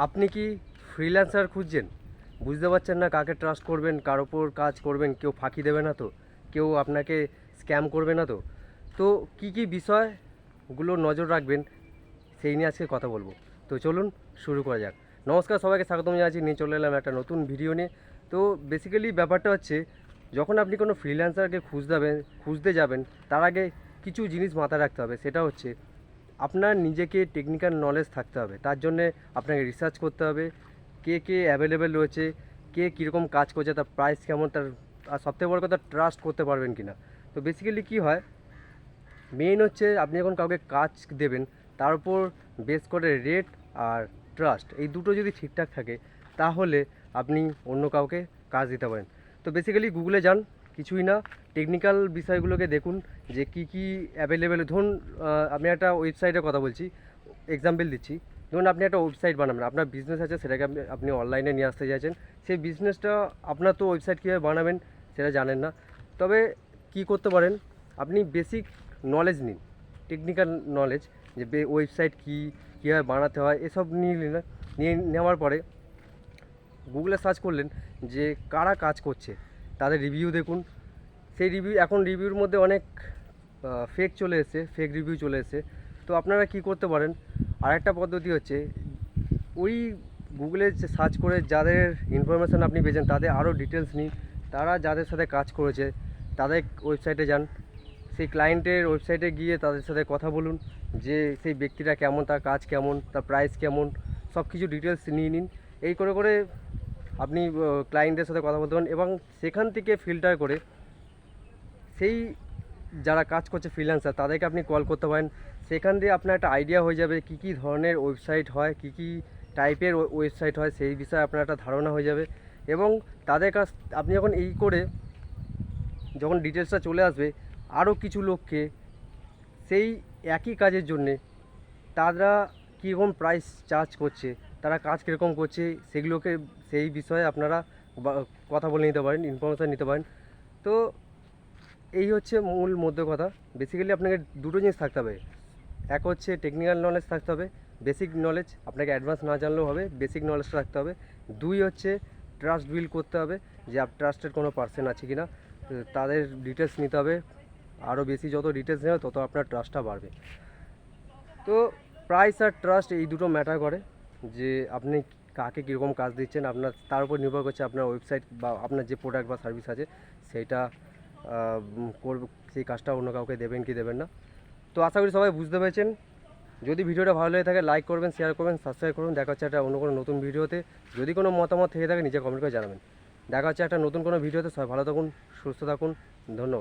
আপনি কি ফ্রিল্যান্সার খুঁজছেন? বুঝতে পারছেন না কাকে ট্রাস্ট করবেন, কার ওপর কাজ করবেন, কেউ ফাঁকি দেবে না তো, কেউ আপনাকে স্ক্যাম করবে না তো? তো কী কী বিষয়গুলো নজর রাখবেন সেই নিয়ে আজকে কথা বলবো। তো চলুন শুরু করা যাক। নমস্কার, সবাইকে স্বাগতম জানাচ্ছি, নিয়ে চলে এলাম একটা নতুন ভিডিও নিয়ে। তো বেসিক্যালি ব্যাপারটা হচ্ছে, যখন আপনি কোনো ফ্রিল্যান্সারকে খুঁজতে যাবেন, তার আগে কিছু জিনিস মাথায় রাখতে হবে। সেটা হচ্ছে আপনার নিজেকে টেকনিক্যাল নলেজ থাকতে হবে। তার জন্যে আপনাকে রিসার্চ করতে হবে, কে কে অ্যাভেলেবেল রয়েছে, কে কীরকম কাজ করছে, তার প্রাইস কেমন, তার আর সবথেকে বড় কথা ট্রাস্ট করতে পারবেন কি না। তো বেসিক্যালি কী হয়, মেইন হচ্ছে আপনি যখন কাউকে কাজ দেবেন, তার উপর বেস করে রেট আর ট্রাস্ট, এই দুটো যদি ঠিকঠাক থাকে তাহলে আপনি অন্য কাউকে কাজ দিতে পারেন। তো বেসিক্যালি গুগলে যান, কিছুই না, টেকনিক্যাল বিষয়গুলোকে দেখুন যে কী কী অ্যাভেলেবেল। ধরুন আমি একটা ওয়েবসাইটের কথা বলছি, এক্সাম্পল দিচ্ছি। ধরুন আপনি একটা ওয়েবসাইট বানাবেন, আপনার বিজনেস আছে, সেটাকে আপনি অনলাইনে নিয়ে আসতে চাইছেন। সেই বিজনেসটা, আপনার তো ওয়েবসাইট কীভাবে বানাবেন সেটা জানেন না। তবে কি করতে পারেন, আপনি বেসিক নলেজ নিন, টেকনিক্যাল নলেজ, যে ওয়েবসাইট কীভাবে বানাতে হয় এসব নিয়ে নেওয়ার পরে গুগলে সার্চ করলেন যে কারা কাজ করছে, তাদের রিভিউ দেখুন। সেই রিভিউ, এখন রিভিউর মধ্যে অনেক ফেক চলে এসেছে, ফেক রিভিউ চলে এসেছে। তো আপনারা কি করতে পারেন, আরেকটা পদ্ধতি হচ্ছে, ওই গুগলে সার্চ করে যাদের ইনফরমেশান আপনি পেয়েছেন তাদের আরও ডিটেলস নিন। তারা যাদের সাথে কাজ করেছে তাদের ওয়েবসাইটে যান, সেই ক্লায়েন্টের ওয়েবসাইটে গিয়ে তাদের সাথে কথা বলুন যে সেই ব্যক্তিটা কেমন, তার কাজ কেমন, তার প্রাইস কেমন, সব কিছু ডিটেলস নিয়ে নিন। এই করে করে আপনি ক্লায়েন্টের সাথে কথা বলতে পারেন, এবং সেখান থেকে ফিল্টার করে সেই যারা কাজ করছে ফ্রিল্যান্সার, তাদেরকে আপনি কল করতে পারেন। সেখান দিয়ে আপনার একটা আইডিয়া হয়ে যাবে কী কী ধরনের ওয়েবসাইট হয়, কী কী টাইপের ওয়েবসাইট হয়, সেই বিষয়ে আপনার একটা ধারণা হয়ে যাবে। এবং তাদের কাছ, আপনি যখন এই করে যখন ডিটেলসটা চলে আসবে, আরও কিছু লোককে সেই একই কাজের জন্যে তারা কীরকম প্রাইস চার্জ করছে, তারা কাজ কীরকম করছে, সেগুলোকে, সেই বিষয়ে আপনারা কথা বলে নিতে পারেন, ইনফরমেশান নিতে পারেন। তো এই হচ্ছে মূল মধ্য কথা। বেসিক্যালি আপনাকে দুটো জিনিস থাকতে হবে, এক হচ্ছে টেকনিক্যাল নলেজ থাকতে হবে, বেসিক নলেজ, আপনাকে অ্যাডভান্স না জানলেও হবে, বেসিক নলেজটা থাকতে হবে। দুই হচ্ছে ট্রাস্ট বিল্ড করতে হবে, যে ট্রাস্টেড কোনো পার্সন আছে কি না, তাদের ডিটেলস নিতে হবে। আরও বেশি যত ডিটেলস নেবে তত আপনার ট্রাস্টটা বাড়বে। তো প্রাইস আর ট্রাস্ট এই দুটো ম্যাটার করে, যে আপনি কাকে কীরকম কাজ দিচ্ছেন, আপনার তার উপর নির্ভর করছে আপনার ওয়েবসাইট বা আপনার যে প্রোডাক্ট বা সার্ভিস আছে সেইটা করবে, সেই কাজটা অন্য কাউকে দেবেন কি দেবেন না। তো আশা করি সবাই বুঝতে পেরেছেন। যদি ভিডিওটা ভালো লেগে থাকে লাইক করবেন, শেয়ার করবেন, সাবস্ক্রাইব করুন। দেখা হচ্ছে একটা অন্য কোনো নতুন ভিডিওতে। যদি কোনো মতামত থেকে থাকে নিচে কমেন্ট করে জানাবেন। দেখা হচ্ছে একটা নতুন কোনো ভিডিওতে। সবাই ভালো থাকুন, সুস্থ থাকুন, ধন্যবাদ।